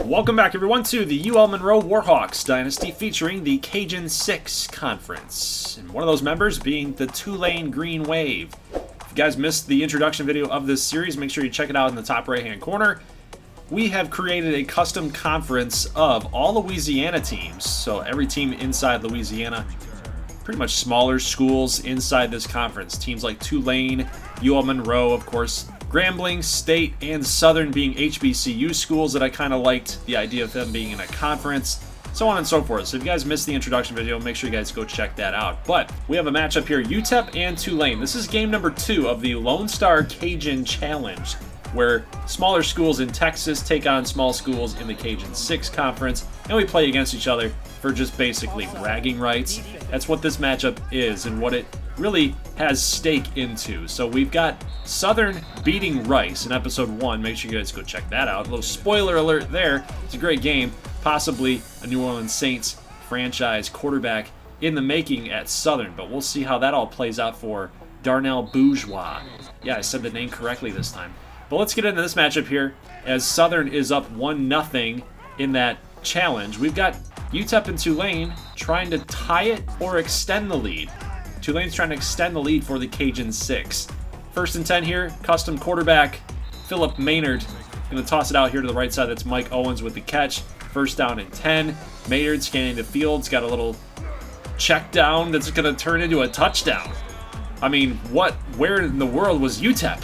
Welcome back, everyone, to the UL Monroe Warhawks Dynasty featuring the Cajun 6 Conference. And one of those members being the Tulane Green Wave. If you guys missed the introduction video of this series, make sure you check it out in the top right-hand corner. We have created a custom conference of all Louisiana teams. So every team inside Louisiana, pretty much smaller schools inside this conference. Teams like Tulane, UL Monroe, of course, Grambling, State, and Southern being HBCU schools that I kind of liked the idea of them being in a conference, so on and so forth. So if you guys missed the introduction video, make sure you guys go check that out. But we have a matchup here, UTEP and Tulane. This is game number 2 of the Lone Star Cajun Challenge, where smaller schools in Texas take on small schools in the Cajun 6 Conference, and we play against each other for just basically bragging rights. That's what this matchup is and what it really has stake into. So we've got Southern beating Rice in episode 1. Make sure you guys go check that out. A little spoiler alert there. It's a great game. Possibly a New Orleans Saints franchise quarterback in the making at Southern, but we'll see how that all plays out for Darnell Bourgeois. Yeah, I said the name correctly this time. But let's get into this matchup here as Southern is up 1-0 in that challenge. We've got UTEP and Tulane trying to tie it or extend the lead. Tulane's trying to extend the lead for the Cajun 6. First and 10 here, custom quarterback Philip Maynard. Going to toss it out here to the right side. That's Mike Owens with the catch. First down and 10. Maynard scanning the field. He's got a little check down that's going to turn into a touchdown. I mean, where in the world was UTEP?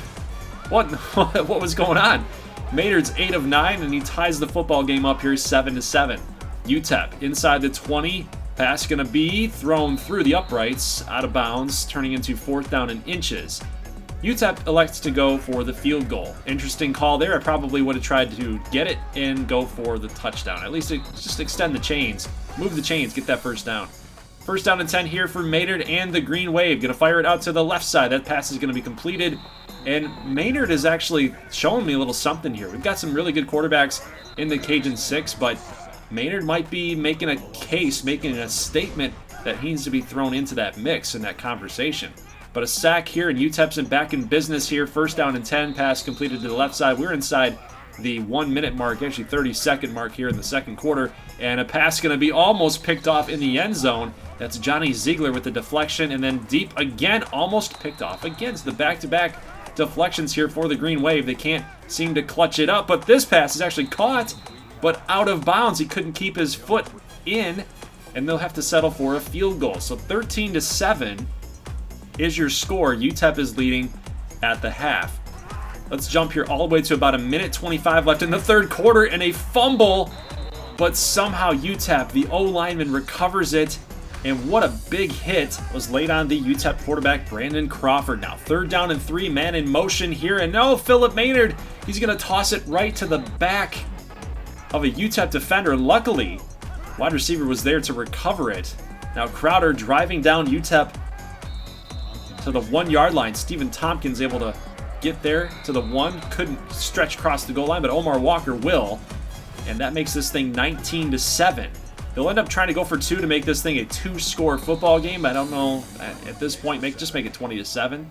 What was going on? Maynard's 8 of 9, and he ties the football game up here 7-7. UTEP inside the 20. Pass going to be thrown through the uprights, out of bounds, turning into 4th down and inches. UTEP elects to go for the field goal. Interesting call there. I probably would have tried to get it and go for the touchdown. At least just extend the chains. Move the chains, get that first down. First down and 10 here for Maynard and the Green Wave. Going to fire it out to the left side. That pass is going to be completed. And Maynard is actually showing me a little something here. We've got some really good quarterbacks in the Cajun 6, but Maynard might be making a case, making a statement that he needs to be thrown into that mix in that conversation. But a sack here, and UTEP's back in business here. First down and 10, pass completed to the left side. We're inside the 1-minute mark, actually 30-second mark here in the second quarter. And a pass going to be almost picked off in the end zone. That's Johnny Ziegler with the deflection, and then deep again, almost picked off. Again, it's the back-to-back deflections here for the Green Wave. They can't seem to clutch it up, but this pass is actually caught, but out of bounds. He couldn't keep his foot in, and they'll have to settle for a field goal. So 13-7 is your score. UTEP is leading at the half. Let's jump here all the way to about 1:25 left in the third quarter, and a fumble, but somehow UTEP, the O-lineman, recovers it. And what a big hit was laid on the UTEP quarterback, Brandon Crawford. Now, 3rd down and 3, man in motion here. And no, Philip Maynard, he's going to toss it right to the back of a UTEP defender. Luckily, wide receiver was there to recover it. Now, Crowder driving down UTEP to the 1-yard line. Stephen Tompkins able to get there to the 1. Couldn't stretch across the goal line, but Omar Walker will. And that makes this thing 19-7. They'll end up trying to go for 2 to make this thing a 2-score football game. I don't know. At this point, just make it 20-7.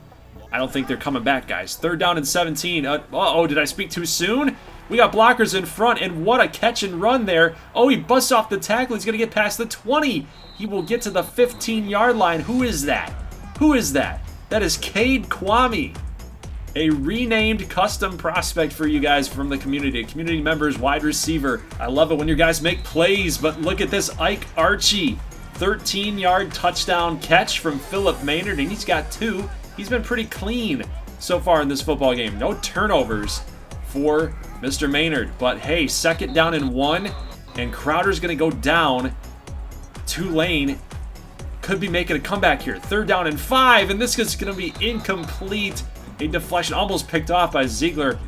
I don't think they're coming back, guys. 3rd down and 17. Uh-oh, did I speak too soon? We got blockers in front, and what a catch and run there. Oh, he busts off the tackle. He's going to get past the 20. He will get to the 15-yard line. Who is that? Who is that? That is Cade Kwame. A renamed custom prospect for you guys from the community. Community members, wide receiver. I love it when your guys make plays, but look at this Ike Archie. 13-yard touchdown catch from Philip Maynard, and he's got 2. He's been pretty clean so far in this football game. No turnovers for Mr. Maynard. But hey, 2nd down and 1, and Crowder's going to go down. Tulane could be making a comeback here. 3rd down and 5, and this is going to be incomplete. A deflection almost picked off by Ziegler.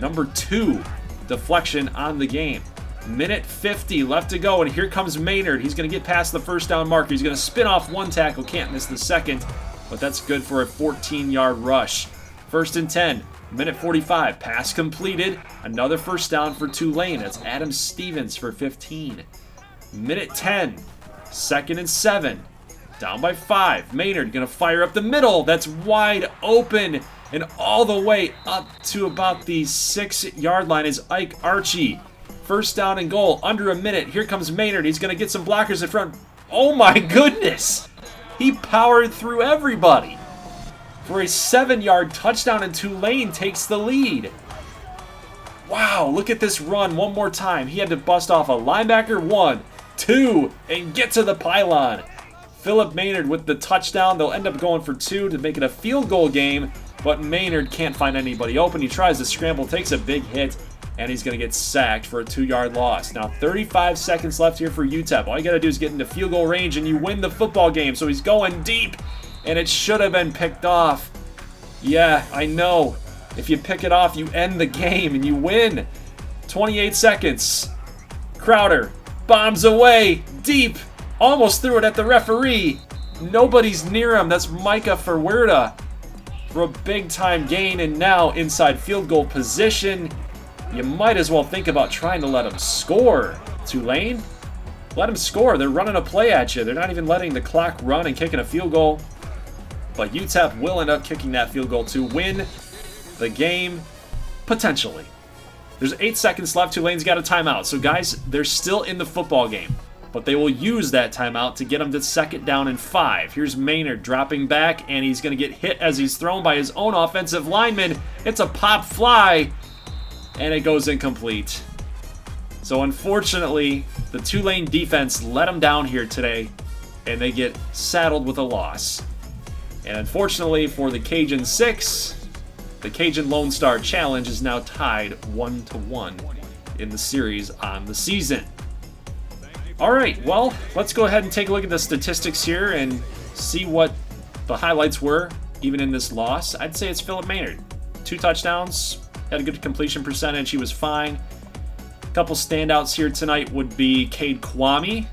Number 2 deflection on the game. 1:50 left to go, and here comes Maynard. He's going to get past the first down marker. He's going to spin off 1 tackle. Can't miss the 2nd, but that's good for a 14-yard rush. 1st and 10. 1:45. Pass completed. Another first down for Tulane. That's Adam Stevens for 15. 1:10. 2nd and 7. Down by 5. Maynard going to fire up the middle. That's wide open. And all the way up to about the 6-yard line is Ike Archie. First down and goal, under a minute. Here comes Maynard. He's going to get some blockers in front. Oh my goodness! He powered through everybody for a 7-yard touchdown, and Tulane takes the lead. Wow, look at this run one more time. He had to bust off a linebacker, 1, 2, and get to the pylon. Philip Maynard with the touchdown. They'll end up going for 2 to make it a field goal game, but Maynard can't find anybody open. He tries to scramble, takes a big hit, and he's going to get sacked for a 2-yard loss. Now 35 seconds left here for UTEP. All you got to do is get into field goal range and you win the football game. So he's going deep, and it should have been picked off. Yeah, I know. If you pick it off, you end the game and you win. 28 seconds. Crowder bombs away deep. Almost threw it at the referee. Nobody's near him. That's Micah Ferwerda for a big-time gain, and now inside field goal position. You might as well think about trying to let him score. Tulane, let him score. They're running a play at you. They're not even letting the clock run and kicking a field goal. But UTEP will end up kicking that field goal to win the game, potentially. There's 8 seconds left. Tulane's got a timeout. So, guys, they're still in the football game, but they will use that timeout to get them to 2nd down and 5. Here's Maynard dropping back, and he's going to get hit as he's thrown by his own offensive lineman. It's a pop fly, and it goes incomplete. So, unfortunately, the Tulane defense let them down here today, and they get saddled with a loss. And unfortunately for the Cajun 6, the Cajun Lone Star Challenge is now tied 1-1 in the series on the season. All right, well, let's go ahead and take a look at the statistics here and see what the highlights were, even in this loss. I'd say it's Philip Maynard. 2 touchdowns, had a good completion percentage. He was fine. A couple standouts here tonight would be Cade Kwame,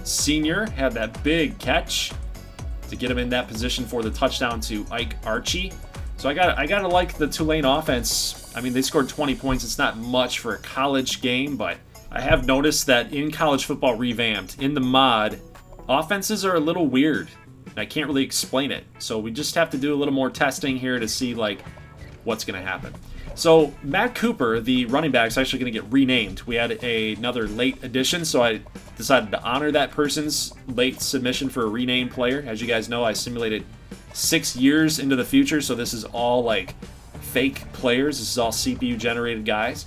senior, had that big catch to get him in that position for the touchdown to Ike Archie. So I gotta like the Tulane offense. I mean, they scored 20 points. It's not much for a college game, but I have noticed that in college football revamped, in the mod, offenses are a little weird. And I can't really explain it. So we just have to do a little more testing here to see like what's gonna happen. So Matt Cooper, the running back, is actually going to get renamed. We had another late addition, so I decided to honor that person's late submission for a renamed player. As you guys know, I simulated 6 years into the future, so this is all like fake players. This is all CPU-generated guys.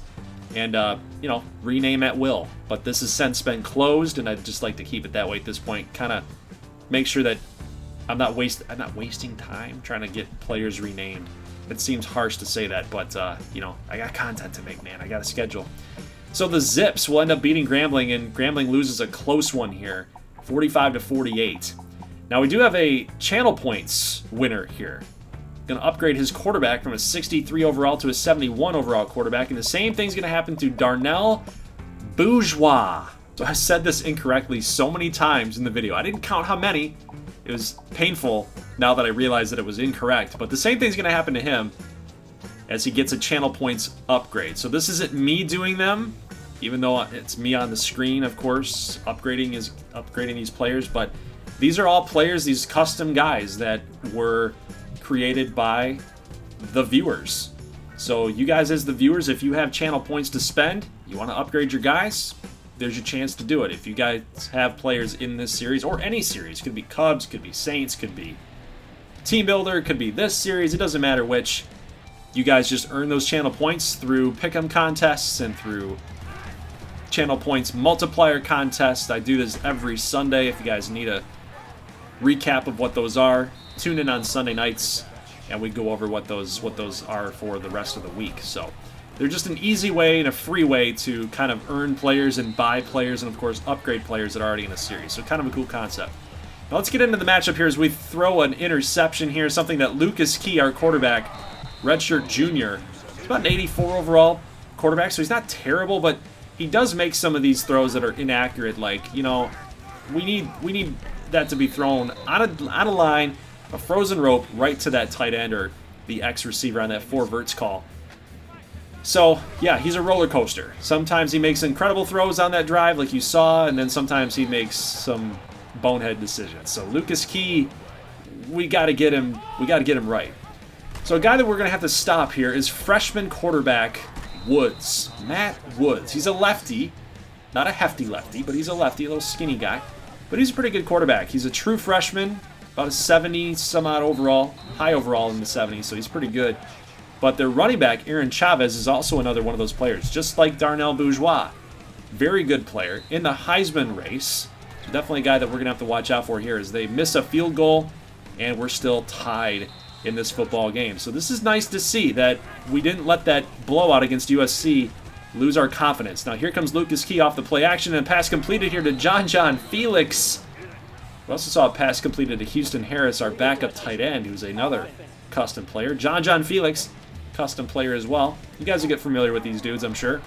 And, rename at will. But this has since been closed, and I'd just like to keep it that way at this point. Kind of make sure that I'm not wasting time trying to get players renamed. It seems harsh to say that, but, I got content to make, man. I got a schedule. So the Zips will end up beating Grambling, and Grambling loses a close one here, 45-48. Now, we do have a channel points winner here. Going to upgrade his quarterback from a 63 overall to a 71 overall quarterback, and the same thing's going to happen to Darnell Bourgeois. So I said this incorrectly so many times in the video. I didn't count how many. It was painful now that I realized that it was incorrect. But the same thing's going to happen to him as he gets a channel points upgrade. So this isn't me doing them, even though it's me on the screen, of course, upgrading these players. But these are all players, these custom guys that were created by the viewers. So you guys as the viewers, if you have channel points to spend, you want to upgrade your guys, there's your chance to do it. If you guys have players in this series, or any series, could be Cubs, could be Saints, could be Team Builder, could be this series, it doesn't matter which, you guys just earn those channel points through pick'em contests and through channel points multiplier contests. I do this every Sunday. If you guys need a recap of what those are, tune in on Sunday nights and we go over what those are for the rest of the week. So they're just an easy way and a free way to kind of earn players and buy players and, of course, upgrade players that are already in a series. So kind of a cool concept. Now let's get into the matchup here as we throw an interception here, something that Lucas Key, our quarterback, redshirt junior, he's about an 84 overall quarterback, so he's not terrible, but he does make some of these throws that are inaccurate. Like, we need that to be thrown on a line, a frozen rope, right to that tight end or the X receiver on that 4 verts call. So, yeah, he's a roller coaster. Sometimes he makes incredible throws on that drive like you saw, and then sometimes he makes some bonehead decisions. So Lucas Key, we got to get him right. So a guy that we're going to have to stop here is freshman quarterback Woods. Matt Woods. He's a lefty. Not a hefty lefty, but he's a lefty, a little skinny guy. But he's a pretty good quarterback. He's a true freshman, about a 70-some-odd overall, high overall in the 70s, so he's pretty good. But their running back, Aaron Chavez, is also another one of those players, just like Darnell Bourgeois. Very good player in the Heisman race. So definitely a guy that we're going to have to watch out for here as they miss a field goal, and we're still tied in this football game. So this is nice to see that we didn't let that blowout against USC lose our confidence. Now here comes Lucas Key off the play action, and pass completed here to John Felix. We also saw a pass completed to Houston Harris, our backup tight end, who's another custom player. John Felix, custom player as well. You guys will get familiar with these dudes, I'm sure.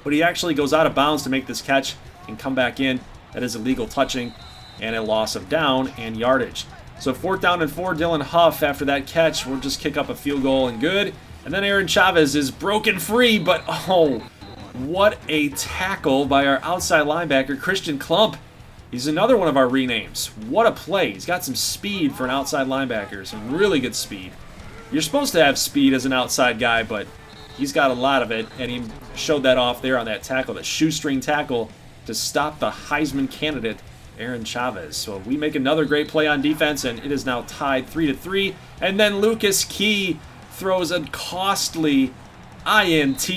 But he actually goes out of bounds to make this catch and come back in. That is illegal touching and a loss of down and yardage. So 4th down and 4, Dylan Huff after that catch. We'll just kick up a field goal and good. And then Aaron Chavez is broken free, but oh, what a tackle by our outside linebacker, Christian Klump. He's another one of our renames. What a play. He's got some speed for an outside linebacker, some really good speed. You're supposed to have speed as an outside guy, but he's got a lot of it, and he showed that off there on that tackle, that shoestring tackle to stop the Heisman candidate, Aaron Chavez. So we make another great play on defense, and it is now tied 3-3. And then Lucas Key throws a costly INT.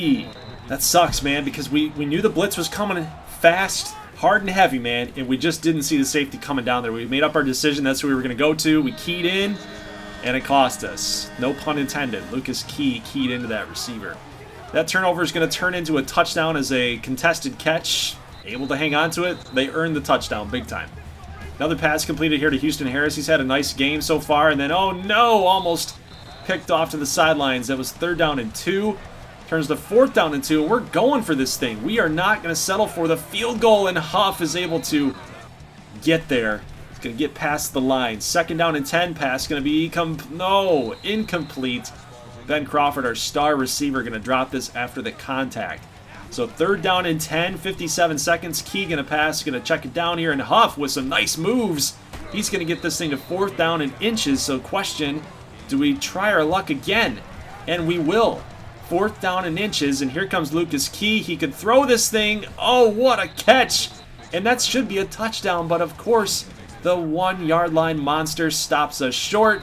That sucks, man, because we knew the blitz was coming fast, hard and heavy, man, and we just didn't see the safety coming down there. We made up our decision. That's who we were going to go to. We keyed in, and it cost us. No pun intended. Lucas Key keyed into that receiver. That turnover is going to turn into a touchdown as a contested catch. Able to hang on to it. They earned the touchdown big time. Another pass completed here to Houston Harris. He's had a nice game so far, and then, oh no, almost picked off to the sidelines. That was 3rd down and 2. Turns to 4th down and 2, and we're going for this thing. We are not going to settle for the field goal, and Huff is able to get there. He's going to get past the line. 2nd down and 10, pass going to be incomplete. Ben Crawford, our star receiver, going to drop this after the contact. So 3rd down and 10, 57 seconds. Key going to pass, going to check it down here, and Huff with some nice moves. He's going to get this thing to 4th down and inches. So question, do we try our luck again? And we will. 4th down and inches, and here comes Lucas Key. He could throw this thing. Oh, what a catch! And that should be a touchdown, but of course, the 1-yard line monster stops us short,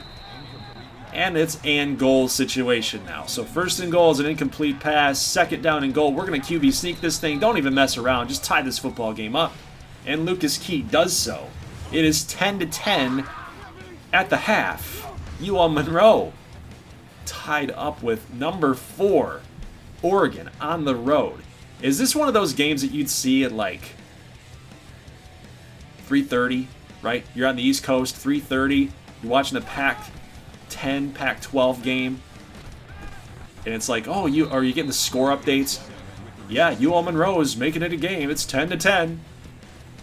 and it's an goal situation now. So 1st and goal is an incomplete pass. 2nd down and goal. We're going to QB sneak this thing. Don't even mess around. Just tie this football game up. And Lucas Key does so. It is 10-10 at the half. UL Monroe tied up with number 4, Oregon, on the road. Is this one of those games that you'd see at like 3:30, right? You're on the East Coast, 3:30. You're watching a Pac-10, Pac-12 game, and it's like, oh, are you getting the score updates? Yeah, UL Monroe is making it a game. It's 10-10.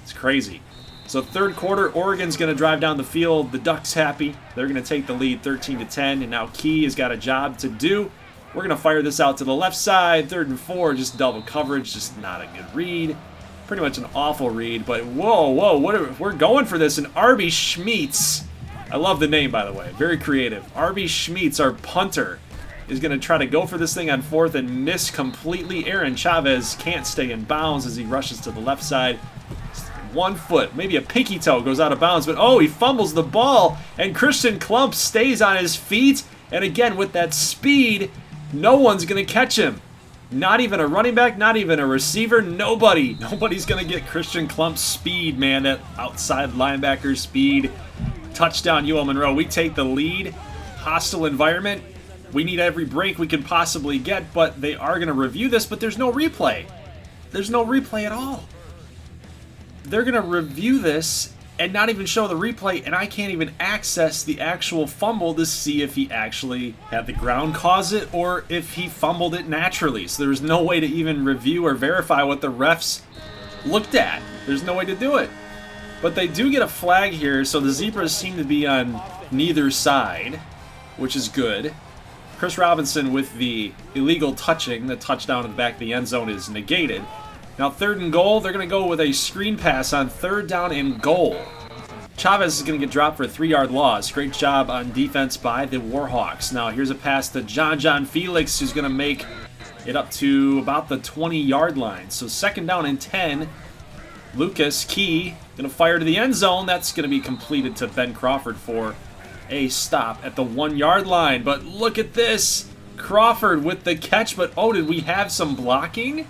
It's crazy. So 3rd quarter, Oregon's going to drive down the field. The Ducks happy. They're going to take the lead 13-10, and now Key has got a job to do. We're going to fire this out to the left side. 3rd and 4, just double coverage, just not a good read. Pretty much an awful read, but whoa, we're going for this. And Arby Schmeets, I love the name, by the way, very creative. Arby Schmeets, our punter, is going to try to go for this thing on 4th and miss completely. Aaron Chavez can't stay in bounds as he rushes to the left side. 1 foot, maybe a pinky toe goes out of bounds, but oh, he fumbles the ball, and Christian Klump stays on his feet, and again, with that speed, no one's going to catch him. Not even a running back, not even a receiver, nobody's going to get Christian Klump's speed, man, that outside linebacker speed. Touchdown, UL Monroe. We take the lead. Hostile environment. We need every break we can possibly get, but they are going to review this, but there's no replay. There's no replay at all. They're going to review this and not even show the replay, and I can't even access the actual fumble to see if he actually had the ground cause it or if he fumbled it naturally. So there's no way to even review or verify what the refs looked at. There's no way to do it. But they do get a flag here, so the Zebras seem to be on neither side, which is good. Chris Robinson with the illegal touching, the touchdown in the back of the end zone is negated. Now 3rd and goal, they're going to go with a screen pass on 3rd down and goal. Chavez is going to get dropped for a 3-yard loss. Great job on defense by the Warhawks. Now here's a pass to John Felix, who's going to make it up to about the 20-yard line. So 2nd down and 10. Lucas Key going to fire to the end zone. That's going to be completed to Ben Crawford for a stop at the 1-yard line. But look at this. Crawford with the catch, but oh, did we have some blocking? A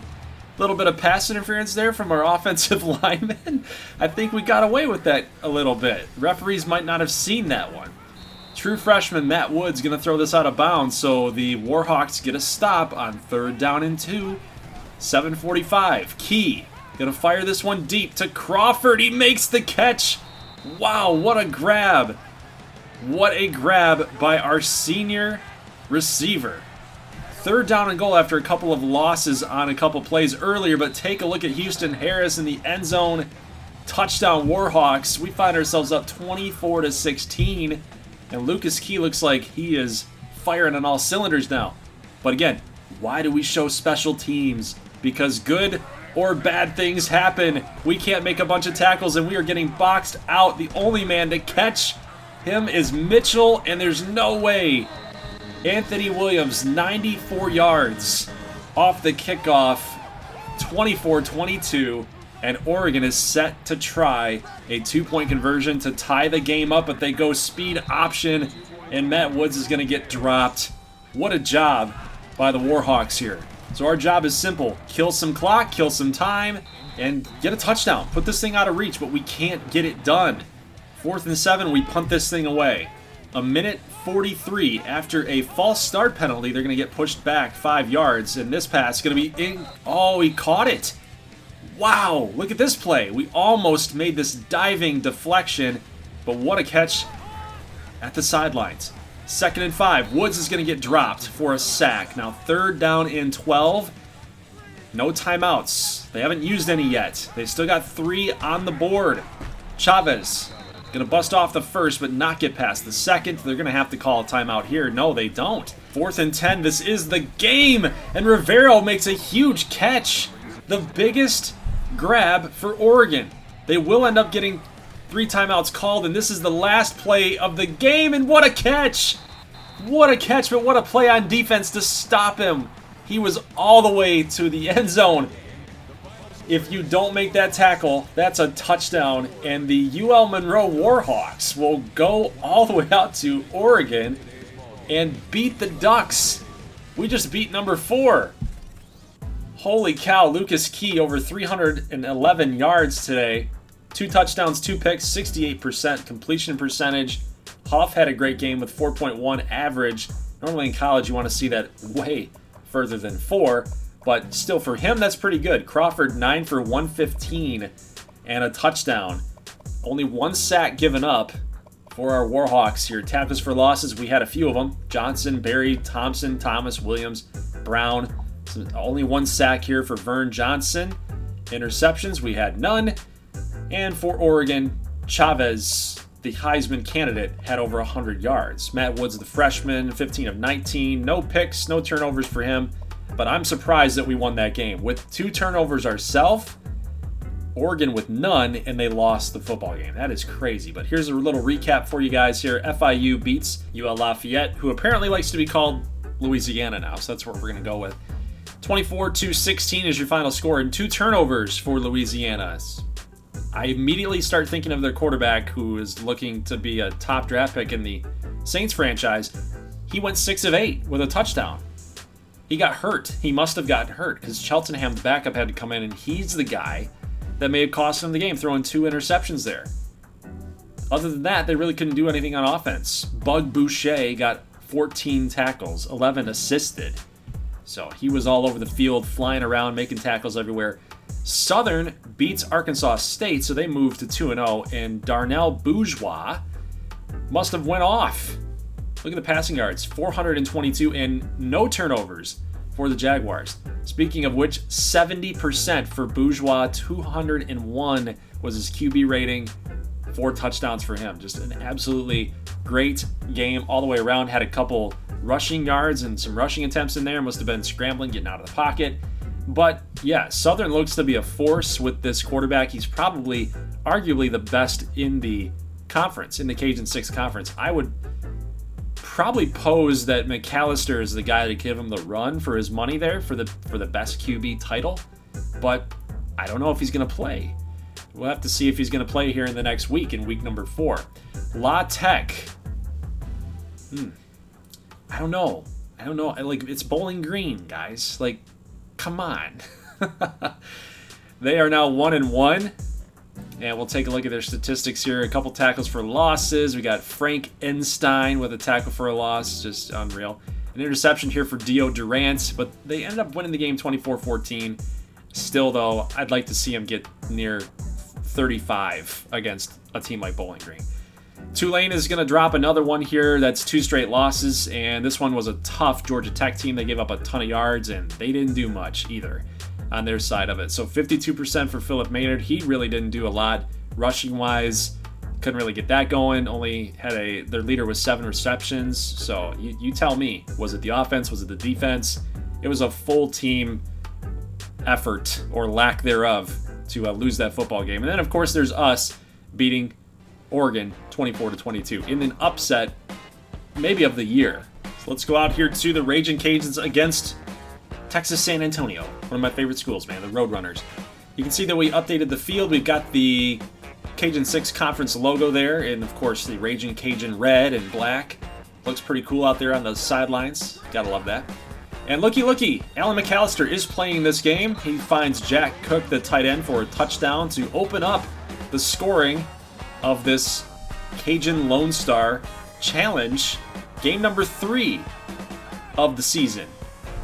little bit of pass interference there from our offensive lineman. I think we got away with that a little bit. Referees might not have seen that one. True freshman Matt Woods going to throw this out of bounds, so the Warhawks get a stop on 3rd down and 2. 7:45. Key going to fire this one deep to Crawford. He makes the catch. Wow, what a grab. What a grab by our senior receiver. 3rd down and goal after a couple of losses on a couple plays earlier, but take a look at Houston Harris in the end zone. Touchdown Warhawks. We find ourselves up 24-16. And Lucas Key looks like he is firing on all cylinders now. But again, why do we show special teams? Because good or bad things happen. We can't make a bunch of tackles and we are getting boxed out. The only man to catch him is Mitchell, and there's no way. Anthony Williams, 94 yards off the kickoff, 24-22. And Oregon is set to try a 2-point conversion to tie the game up, but they go speed option, and Matt Woods is going to get dropped. What a job by the Warhawks here. So our job is simple. Kill some clock, kill some time, and get a touchdown. Put this thing out of reach, but we can't get it done. 4th and 7, we punt this thing away. 1:43 after a false start penalty, they're going to get pushed back 5 yards, and this pass is going to be in. Oh, he caught it. Wow, look at this play. We almost made this diving deflection, but what a catch at the sidelines. 2nd and 5. Woods is going to get dropped for a sack. Now 3rd down and 12. No timeouts. They haven't used any yet. They've still got 3 on the board. Chavez going to bust off the first, but not get past the second. They're going to have to call a timeout here. No, they don't. 4th and 10. This is the game, and Rivero makes a huge catch. The biggest grab for Oregon. They will end up getting 3 timeouts called, and this is the last play of the game, and what a catch! What a catch, but what a play on defense to stop him. He was all the way to the end zone. If you don't make that tackle, that's a touchdown, and the UL Monroe Warhawks will go all the way out to Oregon and beat the Ducks. We just beat number 4. Holy cow, Lucas Key over 311 yards today. 2 touchdowns, 2 picks, 68% completion percentage. Huff had a great game with 4.1 average. Normally in college you want to see that way further than 4, but still for him that's pretty good. Crawford 9 for 115 and a touchdown. Only 1 sack given up for our Warhawks here. Tackles for losses, we had a few of them. Johnson, Berry, Thompson, Thomas, Williams, Brown. So only 1 sack here for Vern Johnson. Interceptions, we had none. And for Oregon, Chavez, the Heisman candidate, had over 100 yards. Matt Woods, the freshman, 15 of 19. No picks, no turnovers for him. But I'm surprised that we won that game. With 2 turnovers ourselves, Oregon with none, and they lost the football game. That is crazy. But here's a little recap for you guys here. FIU beats UL Lafayette, who apparently likes to be called Louisiana now, so that's what we're going to go with. 24-16 is your final score, and 2 turnovers for Louisiana. I immediately start thinking of their quarterback, who is looking to be a top draft pick in the Saints franchise. He went 6 of 8 with a touchdown. He got hurt. He must have gotten hurt because Cheltenham, the backup, had to come in, and he's the guy that may have cost him the game, throwing 2 interceptions there. Other than that, they really couldn't do anything on offense. Bug Boucher got 14 tackles, 11 assisted. So he was all over the field, flying around, making tackles everywhere. Southern beats Arkansas State, so they moved to 2-0, and Darnell Bourgeois must have went off. Look at the passing yards, 422, and no turnovers for the Jaguars. Speaking of which, 70% for Bourgeois, 201 was his QB rating, 4 touchdowns for him. Just an absolutely great game all the way around. Had a couple rushing yards and some rushing attempts in there. Must have been scrambling, getting out of the pocket. But yeah, Southern looks to be a force with this quarterback. He's probably, arguably, the best in the conference, in the Cajun 6 conference. I would probably posed that McAllister is the guy to give him the run for his money there for the best QB title, but I don't know if he's going to play. We'll have to see if he's going to play here in the next week, in week number 4. La Tech. I don't know. Like, it's Bowling Green, guys. Like, come on. They are now 1-1. And we'll take a look at their statistics here. A couple tackles for losses. We got Frank Enstein with a tackle for a loss. Just unreal. An interception here for Dio Durant. But they ended up winning the game 24-14. Still, though, I'd like to see him get near 35 against a team like Bowling Green. Tulane is going to drop another one here. That's 2 straight losses. And this one was a tough Georgia Tech team. They gave up a ton of yards, and they didn't do much either on their side of it. So 52% for Philip Maynard. He really didn't do a lot rushing-wise. Couldn't really get that going. Only had their leader was 7 receptions. So you tell me, was it the offense? Was it the defense? It was a full team effort, or lack thereof, to lose that football game. And then, of course, there's us beating Oregon 24-22 in an upset, maybe of the year. So let's go out here to the Raging Cajuns against Texas San Antonio, one of my favorite schools, man, the Roadrunners. You can see that we updated the field. We've got the Cajun 6 conference logo there, and of course the Raging Cajun red and black. Looks pretty cool out there on the sidelines. Gotta love that. And looky, Alan McAllister is playing this game. He finds Jack Cook, the tight end, for a touchdown to open up the scoring of this Cajun Lone Star Challenge, game number 3 of the season.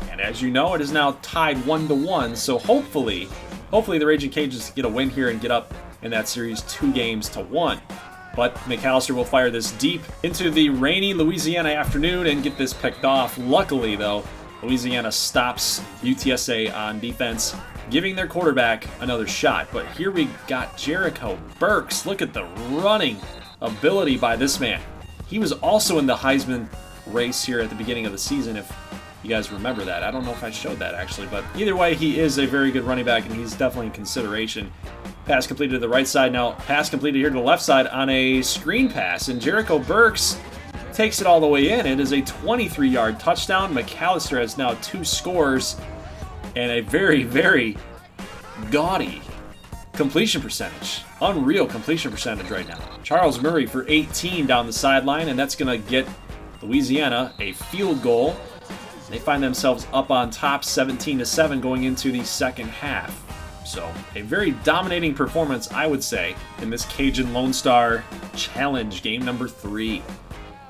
And as you know, it is now tied 1-1, so hopefully the Raging Cajuns get a win here and get up in that series 2-1. But McAllister will fire this deep into the rainy Louisiana afternoon and get this picked off. Luckily, though, Louisiana stops UTSA on defense, giving their quarterback another shot. But here we got Jericho Burks. Look at the running ability by this man. He was also in the Heisman race here at the beginning of the season, if you guys remember that. I don't know if I showed that, actually. But either way, he is a very good running back, and he's definitely in consideration. Pass completed to the right side. Now, pass completed here to the left side on a screen pass. And Jericho Burks takes it all the way in. It is a 23-yard touchdown. McAllister has now 2 scores and a very, very gaudy completion percentage. Unreal completion percentage right now. Charles Murray for 18 down the sideline, and that's going to get Louisiana a field goal. They find themselves up on top 17-7 going into the second half. So a very dominating performance, I would say, in this Cajun Lone Star Challenge, game number 3.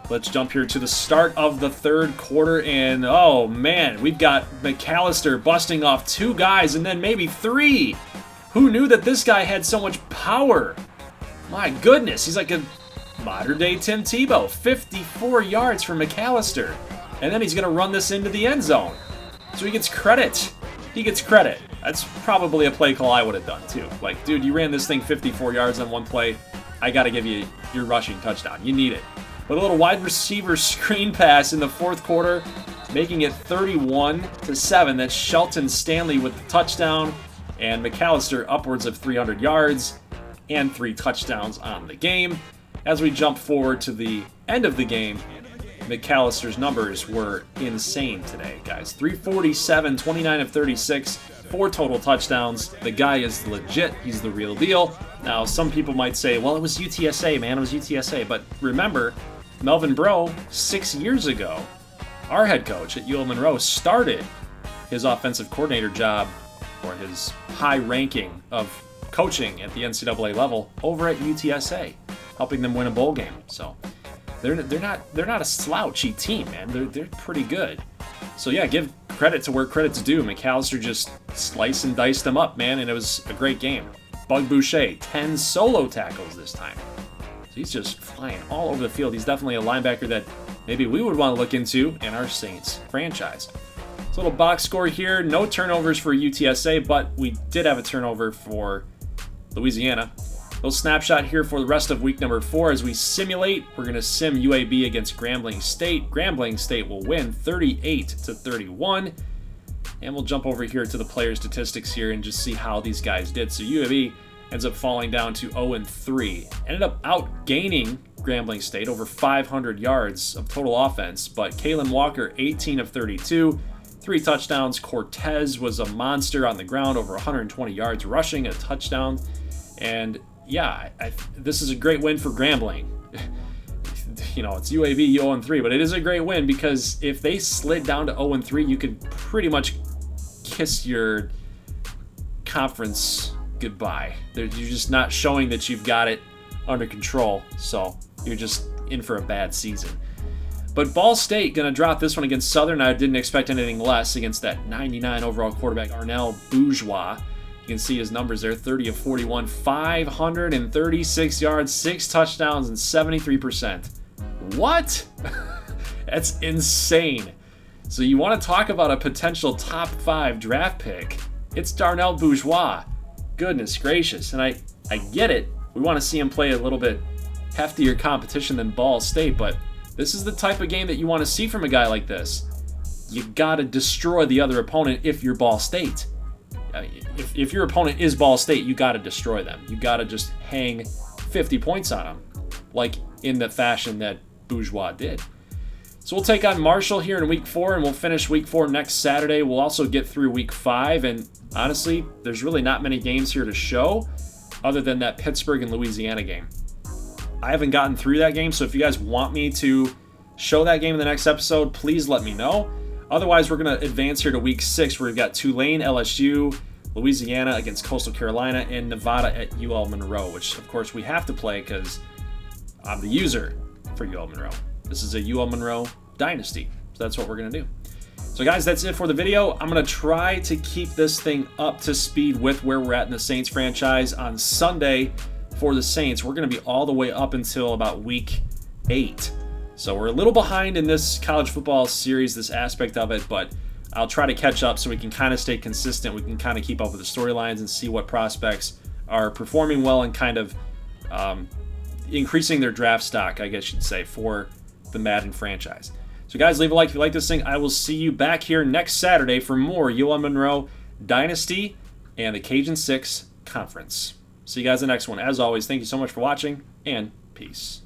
Let's jump here to the start of the third quarter, and oh man, we've got McAllister busting off 2 guys and then maybe 3. Who knew that this guy had so much power? My goodness, he's like a modern-day Tim Tebow. 54 yards for McAllister. And then he's going to run this into the end zone. So he gets credit. He gets credit. That's probably a play call I would have done too. Like, dude, you ran this thing 54 yards on one play. I got to give you your rushing touchdown. You need it. But a little wide receiver screen pass in the fourth quarter, making it 31-7. That's Shelton Stanley with the touchdown, and McAllister upwards of 300 yards and 3 touchdowns on the game. As we jump forward to the end of the game, McAllister's numbers were insane today, guys. 347, 29 of 36, 4 total touchdowns. The guy is legit. He's the real deal. Now, some people might say, well, it was UTSA, man. It was UTSA. But remember, Melvin Breaux, 6 years ago, our head coach at UL Monroe, started his offensive coordinator job, or his high ranking of coaching at the NCAA level, over at UTSA, helping them win a bowl game. So they're not a slouchy team, man. They're pretty good. So yeah, give credit to where credit's due. McAllister just sliced and diced them up, man, and it was a great game. Bug Boucher, 10 solo tackles this time. So he's just flying all over the field. He's definitely a linebacker that maybe we would want to look into in our Saints franchise. So a little box score here. No turnovers for UTSA, but we did have a turnover for Louisiana. Little snapshot here for the rest of week number 4 as we simulate. We're going to sim UAB against Grambling State. Grambling State will win 38-31. And we'll jump over here to the player statistics here and just see how these guys did. So UAB ends up falling down to 0-3. Ended up outgaining Grambling State, over 500 yards of total offense. But Kalen Walker, 18 of 32, 3 touchdowns. Cortez was a monster on the ground, over 120 yards rushing, a touchdown. And yeah, this is a great win for Grambling. You know, it's UAB 0-3, but it is a great win because if they slid down to 0-3, you could pretty much kiss your conference goodbye. You're just not showing that you've got it under control, so you're just in for a bad season. But Ball State going to drop this one against Southern. I didn't expect anything less against that 99 overall quarterback, Arnell Bourgeois. You can see his numbers there, 30 of 41, 536 yards, 6 touchdowns, and 73%. What? That's insane. So you want to talk about a potential top 5 draft pick? It's Darnell Bourgeois. Goodness gracious. And I get it. We want to see him play a little bit heftier competition than Ball State, but this is the type of game that you want to see from a guy like this. You got to destroy the other opponent if you're Ball State. If your opponent is Ball State, you got to destroy them. You got to just hang 50 points on them, like in the fashion that Bourgeois did. So we'll take on Marshall here in week 4, and we'll finish week 4 next Saturday. We'll also get through week 5, and honestly, there's really not many games here to show other than that Pittsburgh and Louisiana game. I haven't gotten through that game, so if you guys want me to show that game in the next episode, please let me know. Otherwise, we're going to advance here to week 6, where we've got Tulane, LSU, Louisiana against Coastal Carolina, and Nevada at UL Monroe, which, of course, we have to play because I'm the user for UL Monroe. This is a UL Monroe Dynasty, so that's what we're going to do. So, guys, that's it for the video. I'm going to try to keep this thing up to speed with where we're at in the Saints franchise. On Sunday, for the Saints, we're going to be all the way up until about week 8. So we're a little behind in this college football series, this aspect of it, but I'll try to catch up so we can kind of stay consistent. We can kind of keep up with the storylines and see what prospects are performing well and kind of increasing their draft stock, I guess you'd say, for the Madden franchise. So guys, leave a like if you like this thing. I will see you back here next Saturday for more UL Monroe Dynasty and the Cajun 6 Conference. See you guys in the next one. As always, thank you so much for watching, and peace.